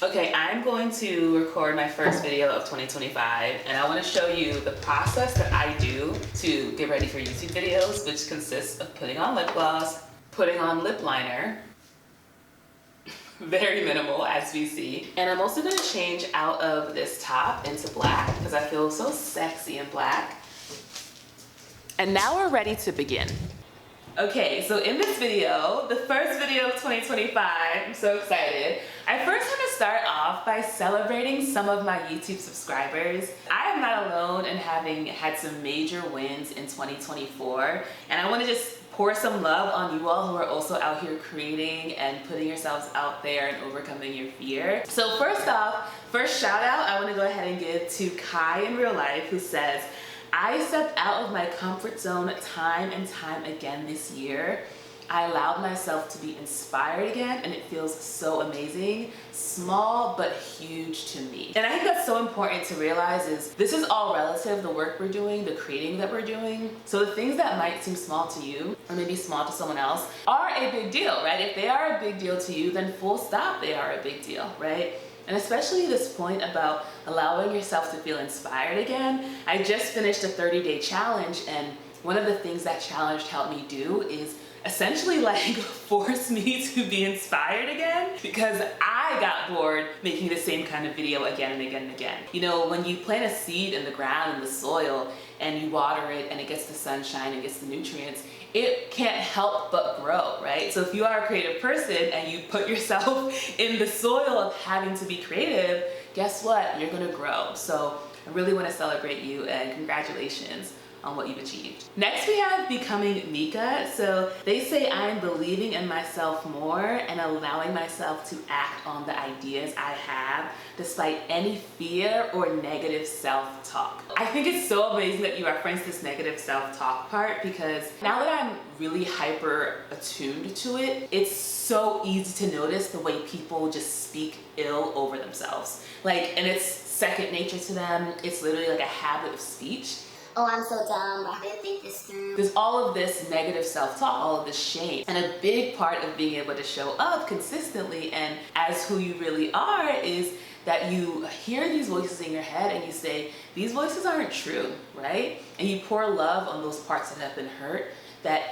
Okay, I'm going to record my first video of 2025 and I want to show you the process that I do to get ready for YouTube videos, which consists of putting on lip gloss, putting on lip liner, very minimal as we see, and I'm also going to change out of this top into black because I feel so sexy in black. And now we're ready to begin. Okay, so in this video, the first video of 2025, I'm so excited. I first want to start off by celebrating some of my YouTube subscribers. I am not alone in having had some major wins in 2024, and I want to just pour some love on you all who are also out here creating and putting yourselves out there and overcoming your fear. So first off, first shout out I want to go ahead and give to Kai in real life, who says, I stepped out of my comfort zone time and time again this year. I allowed myself to be inspired again, and it feels so amazing. Small but huge to me. And I think that's so important to realize is this is all relative, the work we're doing, the creating that we're doing. So the things that might seem small to you, or maybe small to someone else, are a big deal, right? If they are a big deal to you, then full stop, they are a big deal, right? And especially this point about allowing yourself to feel inspired again. I just finished a 30-day challenge, and one of the things that challenge helped me do is essentially like force me to be inspired again, because I got bored making the same kind of video again and again and again. You know, when you plant a seed in the ground, in the soil, and you water it and it gets the sunshine and gets the nutrients, it can't help but grow, right? So if you are a creative person and you put yourself in the soil of having to be creative, guess what? You're gonna grow. So I really wanna celebrate you and congratulations on what you've achieved. Next we have becoming Mika. So they say I am believing in myself more and allowing myself to act on the ideas I have despite any fear or negative self-talk. I think it's so amazing that you reference this negative self-talk part, because now that I'm really hyper attuned to it, it's so easy to notice the way people just speak ill over themselves. And it's second nature to them. It's literally like a habit of speech. Oh, I'm so dumb, I didn't think this through. There's all of this negative self-talk, all of this shame. And a big part of being able to show up consistently and as who you really are is that you hear these voices in your head and you say, these voices aren't true, right? And you pour love on those parts that have been hurt, that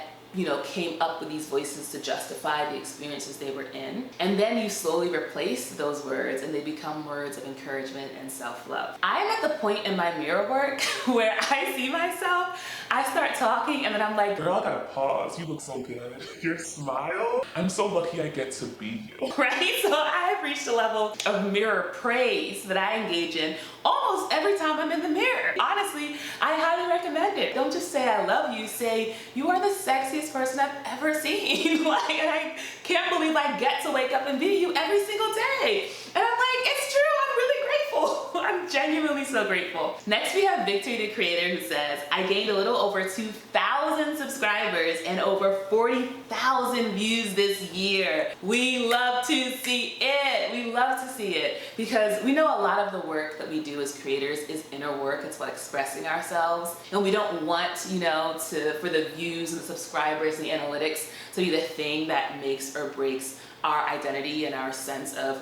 came up with these voices to justify the experiences they were in. And then you slowly replace those words and they become words of encouragement and self-love. I'm at the point in my mirror work where I see myself, I start talking and then I'm like, girl, I gotta pause. You look so good. Your smile. I'm so lucky I get to be you. Right? So I've reached a level of mirror praise that I engage in almost every time I'm in the mirror. Honestly, I highly recommend it. Don't just say I love you, say you are the sexiest person I've ever seen. And I can't believe I get to wake up and be you every single day. And I'm like, it's true, I'm really grateful. I'm genuinely so grateful. Next we have Victory the Creator, who says, I gained a little over 2,000 subscribers and over 40,000 views this year. We love to see it. We love to see it because we know a lot of the work that we do as creators is inner work. It's about expressing ourselves, and we don't want, for the views and the subscribers and the analytics to be the thing that makes or breaks our identity and our sense of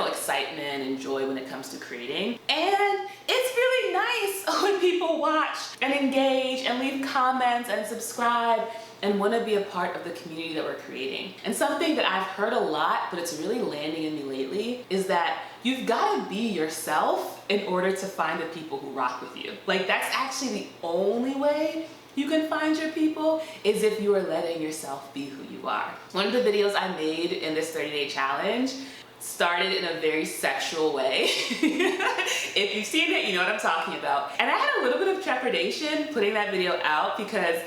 excitement and joy when it comes to creating. And it's really nice when people watch and engage and leave comments and subscribe and want to be a part of the community that we're creating. And something that I've heard a lot, but it's really landing in me lately, is that you've got to be yourself in order to find the people who rock with you. That's actually the only way you can find your people, is if you are letting yourself be who you are. One of the videos I made in this 30-day challenge started in a very sexual way. If you've seen it, you know what I'm talking about. And I had a little bit of trepidation putting that video out because,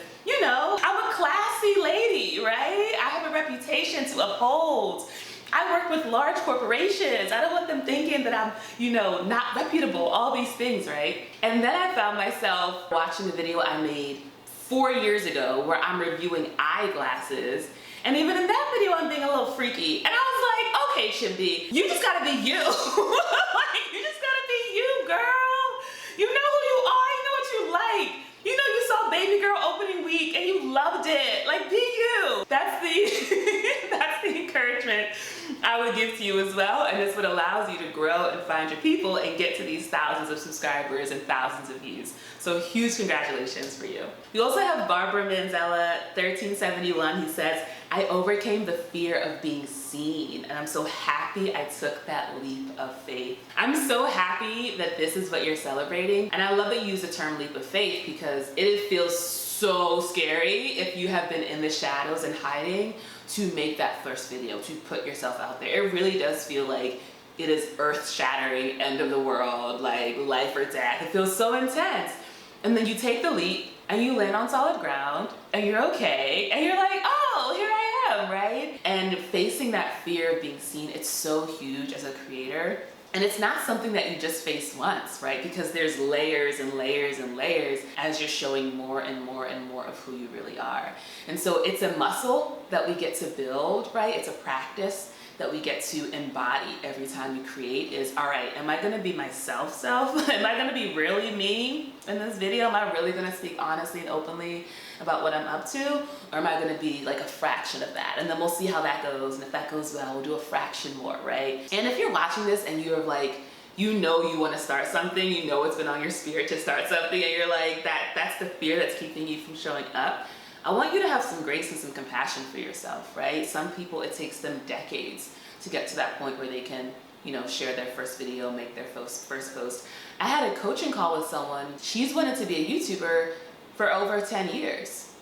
I'm a classy lady, right? I have a reputation to uphold. I work with large corporations. I don't want them thinking that I'm, not reputable, all these things, right? And then I found myself watching the video I made 4 years ago where I'm reviewing eyeglasses. And even in that video, I'm being a little freaky. And I was like, okay, Chimby, you just gotta be you. You just gotta be you, girl. You know who you are, you know what you like. You saw Baby Girl opening week and you loved it. Be you. That's the encouragement I would give to to you as well, and it's what allows you to grow and find your people and get to these thousands of subscribers and thousands of views. So huge congratulations for you. We also have Barbara Manzella 1371 who says, I overcame the fear of being seen, and I'm so happy I took that leap of faith. I'm so happy that this is what you're celebrating, and I love that you use the term leap of faith because it feels so scary if you have been in the shadows and hiding to make that first video, to put yourself out there. It really does feel like it is earth-shattering, end of the world, like life or death. It feels so intense. And then you take the leap and you land on solid ground and you're okay and you're like, oh, here I am, right? And facing that fear of being seen, it's so huge as a creator. And it's not something that you just face once, right? Because there's layers and layers and layers as you're showing more and more and more of who you really are. And so it's a muscle that we get to build, right? It's a practice that we get to embody every time we create is, all right, am I gonna be my self? Am I gonna be really me in this video? Am I really gonna speak honestly and openly about what I'm up to? Or am I gonna be like a fraction of that? And then we'll see how that goes. And if that goes well, we'll do a fraction more, right? And if you're watching this and you're like, you know you wanna start something, you know it's been on your spirit to start something, and you're like, that's the fear that's keeping you from showing up, I want you to have some grace and some compassion for yourself, right? Some people, it takes them decades to get to that point where they can, you know, share their first video, make their first post. I had a coaching call with someone. She's wanted to be a YouTuber for over 10 years.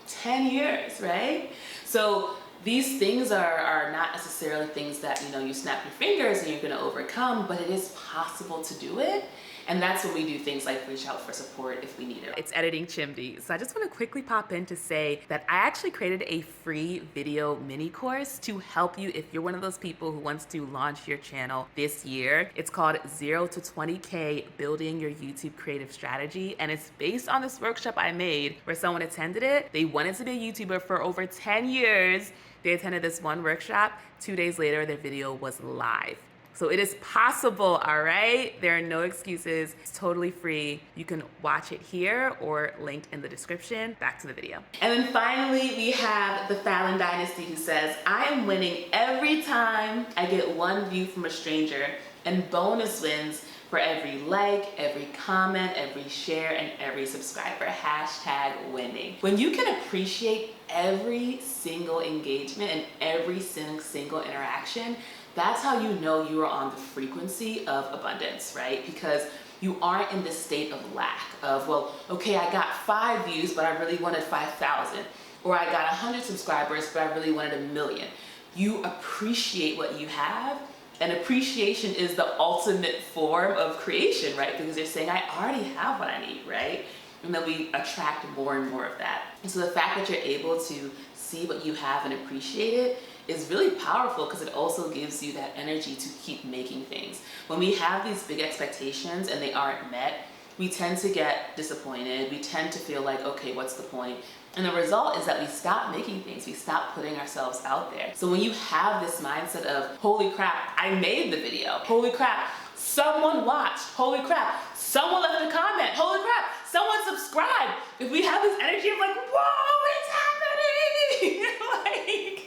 10 years, right? So these things are not necessarily things that, you know, you snap your fingers and you're gonna overcome, but it is possible to do it. And that's when we do things like reach out for support if we need it. It's Editing Chimdi. So I just want to quickly pop in to say that I actually created a free video mini course to help you if you're one of those people who wants to launch your channel this year. It's called 0 to 20K Building Your YouTube Creative Strategy. And it's based on this workshop I made where someone attended it. They wanted to be a YouTuber for over 10 years. They attended this one workshop. 2 days later, their video was live. So it is possible, all right? There are no excuses. It's totally free. You can watch it here or linked in the description. Back to the video. And then finally, we have the Fallon Dynasty who says, I am winning every time I get one view from a stranger and bonus wins for every like, every comment, every share, and every subscriber. Hashtag winning. When you can appreciate every single engagement and every single interaction, that's how you know you are on the frequency of abundance, right? Because you aren't in this state of lack of, well, okay, I got 5 views, but I really wanted 5,000. Or I got 100 subscribers, but I really wanted 1 million. You appreciate what you have, and appreciation is the ultimate form of creation, right? Because you're saying, I already have what I need, right? And then we attract more and more of that. And so the fact that you're able to see what you have and appreciate it is really powerful because it also gives you that energy to keep making things. When we have these big expectations and they aren't met, we tend to get disappointed. We tend to feel like, okay, what's the point? And the result is that we stop making things. We stop putting ourselves out there. So when you have this mindset of, holy crap, I made the video. Holy crap, someone watched. Holy crap, someone left a comment. Holy crap, someone subscribed. If we have this energy of like, whoa, it's happening. Like,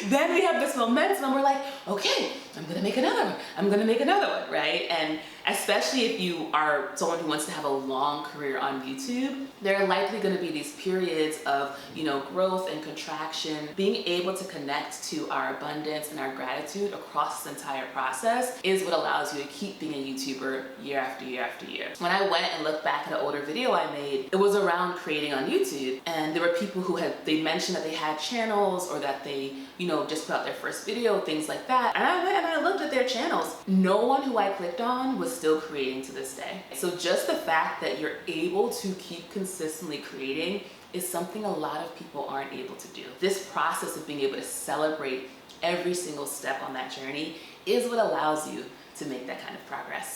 then we have this momentum and we're like, okay, I'm gonna make another one. I'm gonna make another one, right? And especially if you are someone who wants to have a long career on YouTube, there are likely gonna be these periods of, you know, growth and contraction. Being able to connect to our abundance and our gratitude across this entire process is what allows you to keep being a YouTuber year after year after year. When I went and looked back at an older video I made, it was around creating on YouTube. And there were people who they mentioned that they had channels or that they, you know, just put out their first video, things like that. And I went and I looked at their channels. No one who I clicked on was still creating to this day. So just the fact that you're able to keep consistently creating is something a lot of people aren't able to do. This process of being able to celebrate every single step on that journey is what allows you to make that kind of progress.